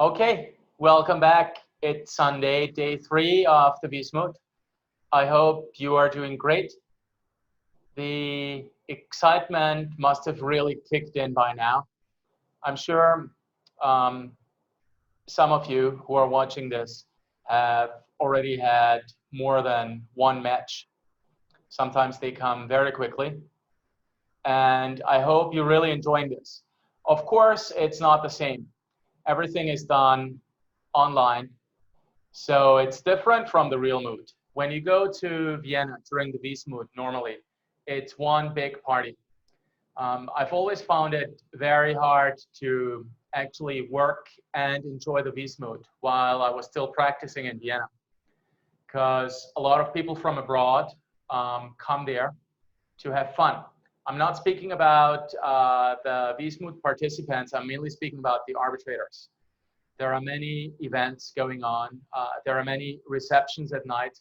Okay, welcome back. It's Sunday, day 3 of the Moot. I hope you are doing great. The excitement must have really kicked in by now. I'm sure um, some of you who are watching this have already had more than one match. Sometimes they come very quickly. And I hope you're really enjoying this. Of course, it's not the same. Everything is done online. So it's different from the real mood. When you go to Vienna during the Moot, normally, it's one big party. I've always found it very hard to actually work and enjoy the Moot while I was still practicing in Vienna, because a lot of people from abroad come there to have fun. I'm not speaking about the Moot participants, I'm mainly speaking about the arbitrators. There are many events going on. There are many receptions at night,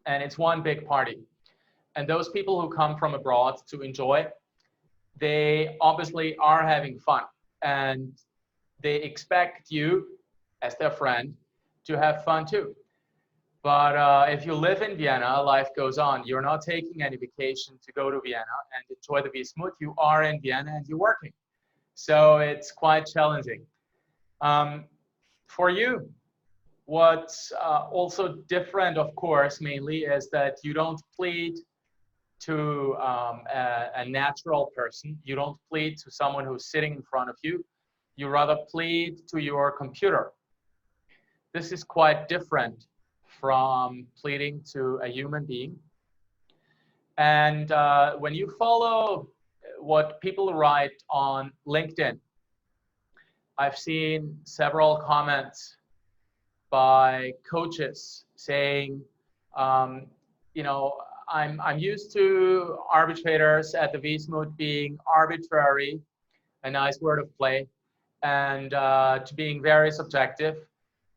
and it's one big party. And those people who come from abroad to enjoy, they obviously are having fun, and they expect you, as their friend, to have fun too. But if you live in Vienna, life goes on. You're not taking any vacation to go to Vienna and enjoy the Moot. You are in Vienna and you're working. So it's quite challenging. For you, what's also different, of course, mainly is that you don't plead to a natural person. You don't plead to someone who's sitting in front of you. You rather plead to your computer. This is quite different from pleading to a human being. And when you follow what people write on LinkedIn, I've seen several comments by coaches saying, you know, I'm used to arbitrators at the Moot being arbitrary, a nice word of play, and to being very subjective,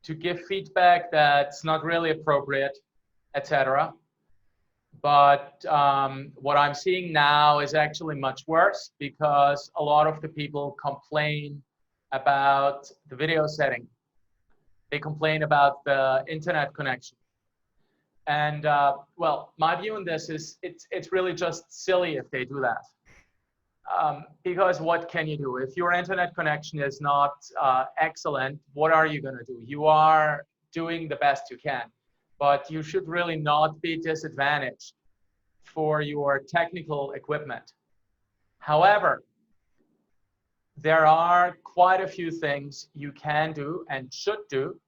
to give feedback that's not really appropriate, etc. But what I'm seeing now is actually much worse, because a lot of the people complain about the video setting. They complain about the internet connection. And well, my view on this is it's really just silly if they do that. Because what can you do? If your internet connection is not excellent, what are you going to do? You are doing the best you can, but you should really not be disadvantaged for your technical equipment. However, there are quite a few things you can do and should do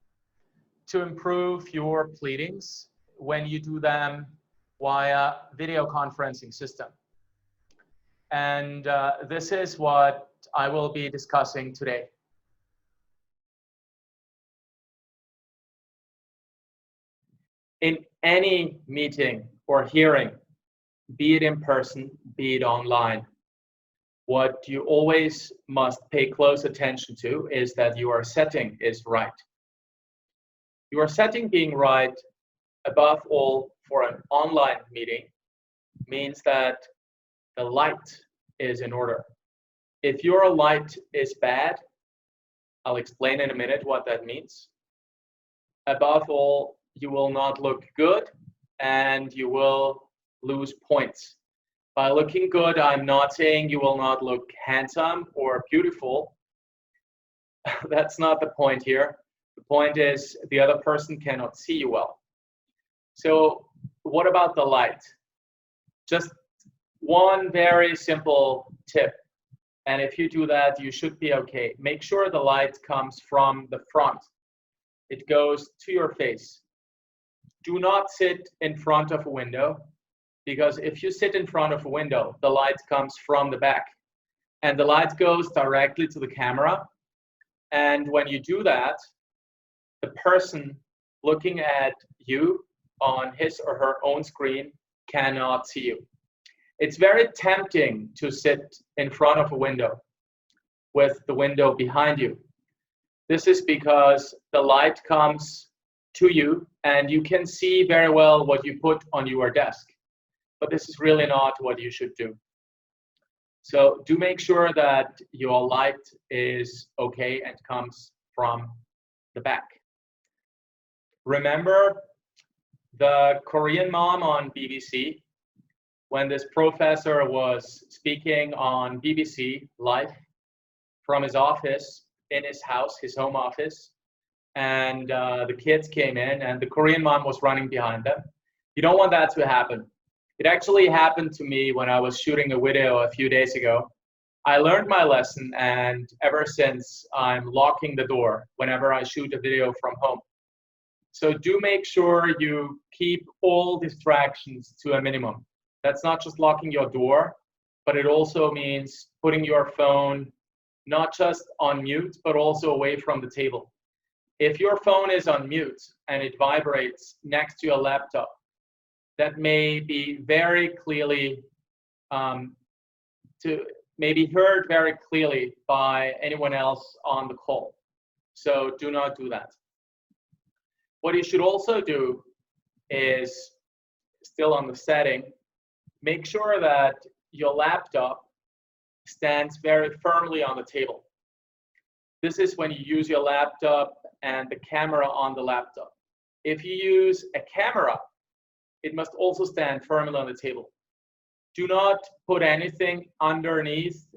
to improve your pleadings when you do them via video conferencing system. And this is what I will be discussing today. In any meeting or hearing, be it in person, be it online, what you always must pay close attention to is that your setting is right. Your setting being right, above all, for an online meeting means that the light is in order. If your light is bad, I'll explain in a minute what that means. Above all, you will not look good and you will lose points. By looking good, I'm not saying you will not look handsome or beautiful. That's not the point here. The point is the other person cannot see you well. So what about the light? Just one very simple tip. And if you do that, you should be okay. Make sure the light comes from the front. It goes to your face. Do not sit in front of a window, because if you sit in front of a window, the light comes from the back. And the light goes directly to the camera. And when you do that, the person looking at you on his or her own screen cannot see you. It's very tempting to sit in front of a window with the window behind you. This is because the light comes to you and you can see very well what you put on your desk. But this is really not what you should do. So do make sure that your light is okay and comes from the back. Remember the Korean mom on BBC, when this professor was speaking on BBC live from his office in his house, his home office, and the kids came in and the Korean mom was running behind them. You don't want that to happen. It actually happened to me when I was shooting a video a few days ago. I learned my lesson, and ever since I'm locking the door whenever I shoot a video from home. So do make sure you keep all distractions to a minimum. That's not just locking your door, but it also means putting your phone not just on mute, but also away from the table. If your phone is on mute and it vibrates next to your laptop, that may be very clearly may be heard very clearly by anyone else on the call. So do not do that. What you should also do is, still on the setting, make sure that your laptop stands very firmly on the table. This is when you use your laptop and the camera on the laptop. If you use a camera, it must also stand firmly on the table. Do not put anything underneath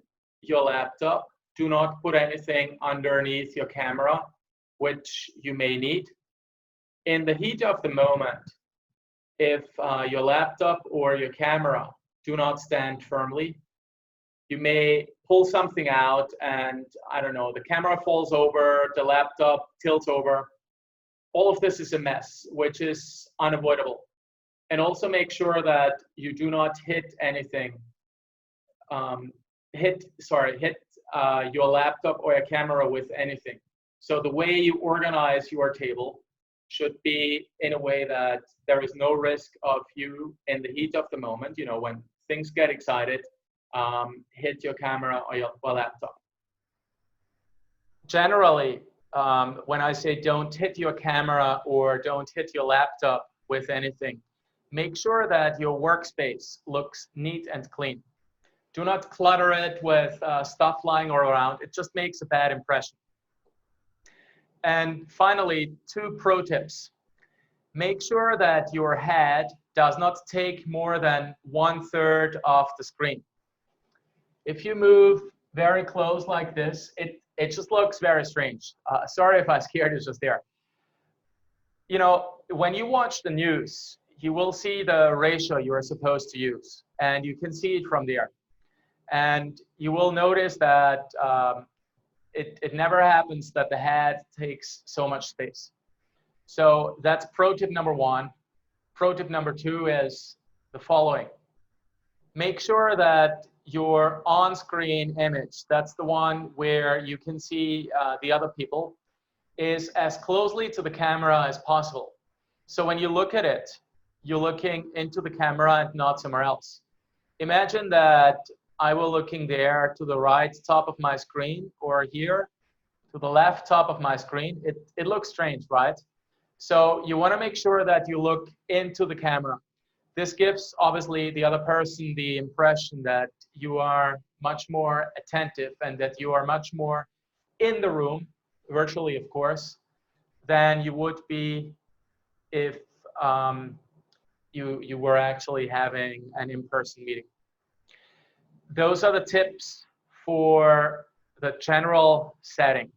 your laptop. Do not put anything underneath your camera, which you may need. In the heat of the moment, if your laptop or your camera do not stand firmly, you may pull something out and, I don't know, the camera falls over, the laptop tilts over. All of this is a mess, which is unavoidable. And also make sure that you do not hit anything, hit your laptop or your camera with anything. So the way you organize your table should be in a way that there is no risk of you in the heat of the moment, you know, when things get excited, hit your camera or your laptop. Generally, when I say don't hit your camera or don't hit your laptop with anything, make sure that your workspace looks neat and clean. Do not clutter it with stuff lying around. It just makes a bad impression. And finally, 2 pro tips. Make sure that your head does not take more than 1/3 of the screen. If you move very close like this, it just looks very strange. Sorry if I scared you just there. You know, when you watch the news, you will see the ratio you are supposed to use, and you can see it from there. And you will notice that it never happens that the head takes so much space. So that's pro tip number 1. Pro tip number 2 is the following. Make sure that your on-screen image, that's the one where you can see the other people, is as closely to the camera as possible. So when you look at it, you're looking into the camera and not somewhere else. Imagine that I were looking there to the right top of my screen, or here to the left top of my screen. It looks strange, right? So you want to make sure that you look into the camera. This gives, obviously, the other person the impression that you are much more attentive and that you are much more in the room, virtually, of course, than you would be if you were actually having an in-person meeting. Those are the tips for the general setting.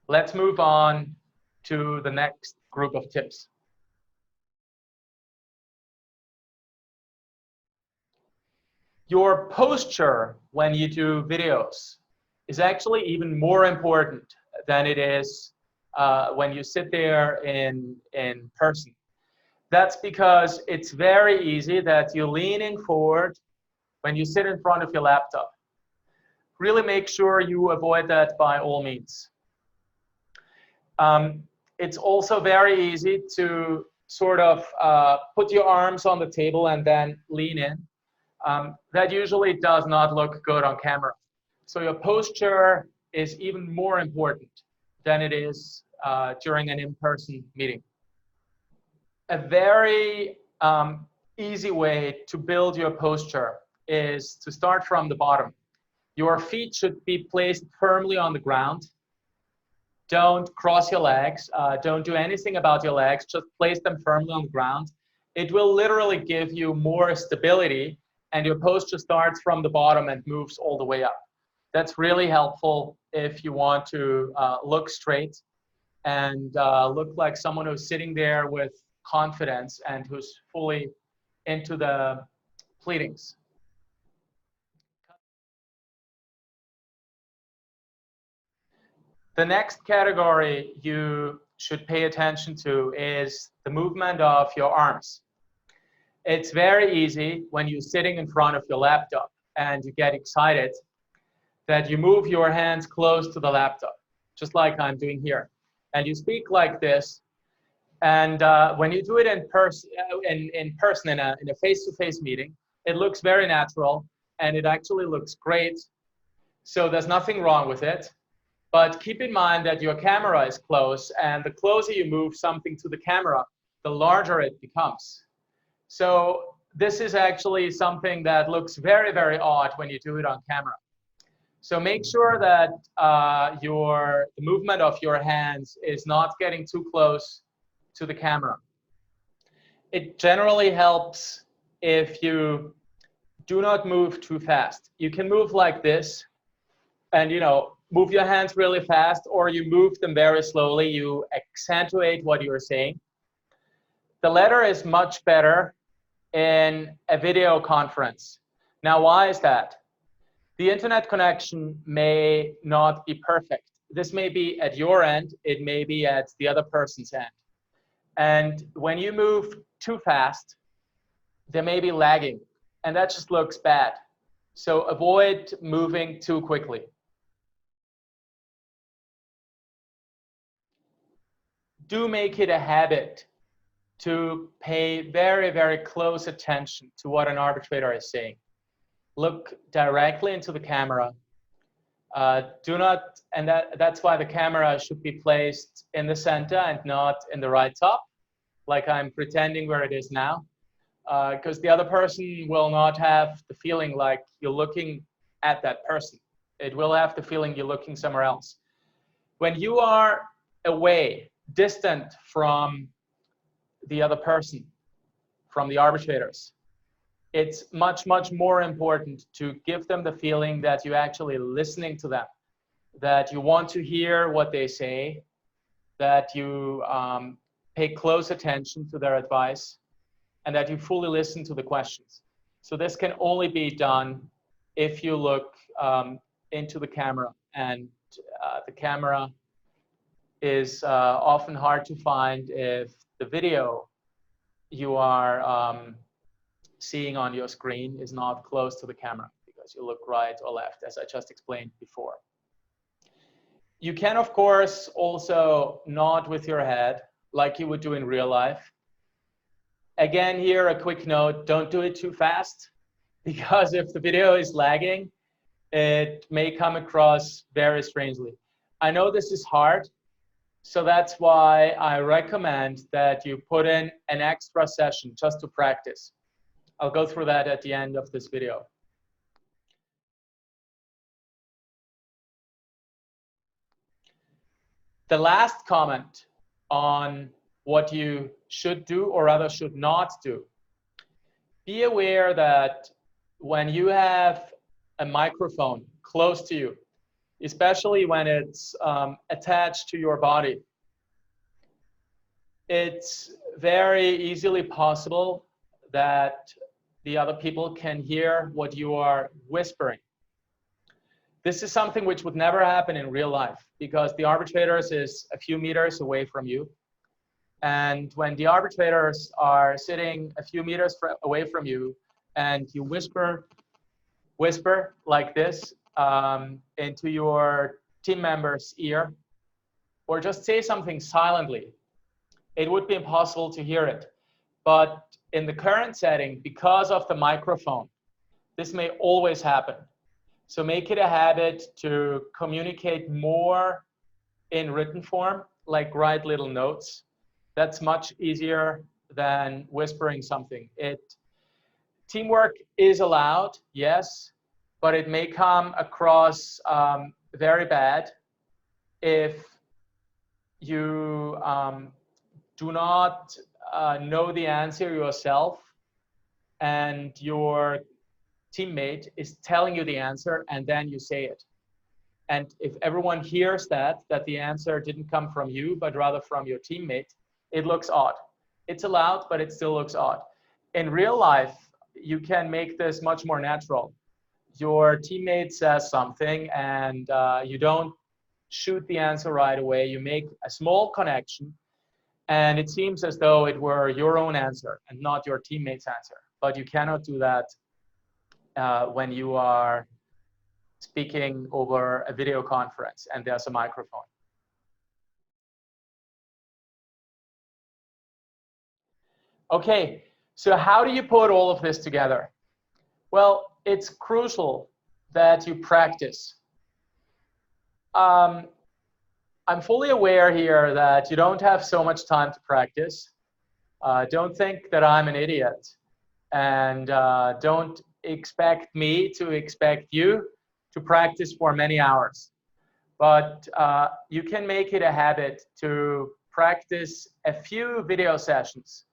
Let's move on to the next group of tips. Your posture when you do videos is actually even more important than it is when you sit there in person. That's because it's very easy that you're leaning forward when you sit in front of your laptop. Really make sure you avoid that by all means. It's also very easy to sort of put your arms on the table and then lean in. That usually does not look good on camera. So your posture is even more important than it is during an in-person meeting. A very easy way to build your posture is to start from the bottom. Your feet should be placed firmly on the ground. Don't cross your legs. Don't do anything about your legs. Just place them firmly on the ground. It will literally give you more stability, and your posture starts from the bottom and moves all the way up. That's really helpful if you want to look straight and look like someone who's sitting there with confidence and who's fully into the pleadings. The next category you should pay attention to is the movement of your arms. It's very easy when you're sitting in front of your laptop and you get excited that you move your hands close to the laptop, just like I'm doing here. And you speak like this. And when you do it in person in a face-to-face meeting, it looks very natural and it actually looks great. So there's nothing wrong with it. But keep in mind that your camera is close, and the closer you move something to the camera, the larger it becomes. So this is actually something that looks very, very odd when you do it on camera. So make sure that the movement of your hands is not getting too close to the camera. It generally helps if you do not move too fast. You can move like this and, you know, move your hands really fast, or you move them very slowly. You accentuate what you're saying. The latter is much better in a video conference. Now, why is that? The internet connection may not be perfect. This may be at your end, it may be at the other person's end. And when you move too fast, there may be lagging, and that just looks bad. So avoid moving too quickly. Do make it a habit to pay very, very close attention to what an arbitrator is saying. Look directly into the camera. That's why the camera should be placed in the center and not in the right top, like I'm pretending where it is now, because the other person will not have the feeling like you're looking at that person. It will have the feeling you're looking somewhere else. When you are away, distant from the other person, from the arbitrators, it's much, much more important to give them the feeling that you're actually listening to them, that you want to hear what they say, that you pay close attention to their advice, and that you fully listen to the questions. So this can only be done if you look into the camera, and the camera is often hard to find if the video you are seeing on your screen is not close to the camera, because you look right or left, as I just explained before. You can, of course, also nod with your head like you would do in real life. Again, here, a quick note, don't do it too fast, because if the video is lagging, it may come across very strangely. I know this is hard, so that's why I recommend that you put in an extra session just to practice. I'll go through that at the end of this video. The last comment on what you should do or rather should not do. Be aware that when you have a microphone close to you, especially when it's attached to your body, it's very easily possible that the other people can hear what you are whispering. This is something which would never happen in real life, because the arbitrators is a few meters away from you. And when the arbitrators are sitting a few meters away from you and you whisper like this into your team member's ear, or just say something silently, it would be impossible to hear it. But in the current setting, because of the microphone, this may always happen. So make it a habit to communicate more in written form, like write little notes. That's much easier than whispering something. Teamwork is allowed, yes, but it may come across very bad if you do not know the answer yourself, and your teammate is telling you the answer, and then you say it. And if everyone hears that the answer didn't come from you, but rather from your teammate, it looks odd. It's allowed, but it still looks odd. In real life, you can make this much more natural. Your teammate says something, and you don't shoot the answer right away. You make a small connection, and it seems as though it were your own answer and not your teammate's answer. But you cannot do that when you are speaking over a video conference and there's a microphone. Okay, so how do you put all of this together? Well, it's crucial that you practice. I'm fully aware here that you don't have so much time to practice. Don't think that I'm an idiot, and don't expect me to expect you to practice for many hours. But you can make it a habit to practice a few video sessions,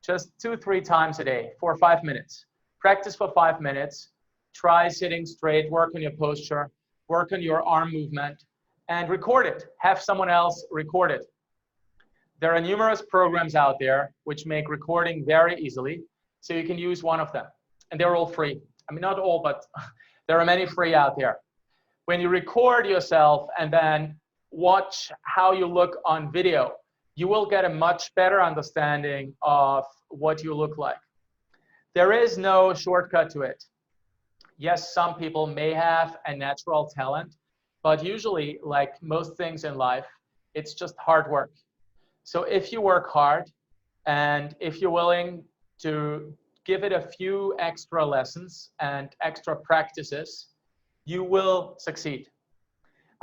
just 2-3 times a day for 5 minutes. Practice for 5 minutes. Try sitting straight, work on your posture, work on your arm movement, and record it. Have someone else record it. There are numerous programs out there which make recording very easily, so you can use one of them. And they're all free. I mean, not all, but there are many free out there. When you record yourself and then watch how you look on video, you will get a much better understanding of what you look like. There is no shortcut to it. Yes, some people may have a natural talent, but usually, like most things in life, it's just hard work. So if you work hard and if you're willing to give it a few extra lessons and extra practices, you will succeed.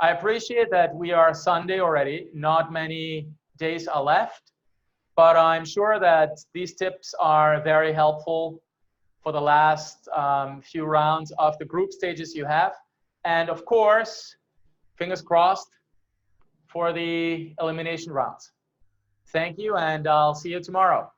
I appreciate that we are Sunday already, not many days are left, but I'm sure that these tips are very helpful for the last few rounds of the group stages you have. And of course, fingers crossed for the elimination rounds. Thank you, and I'll see you tomorrow.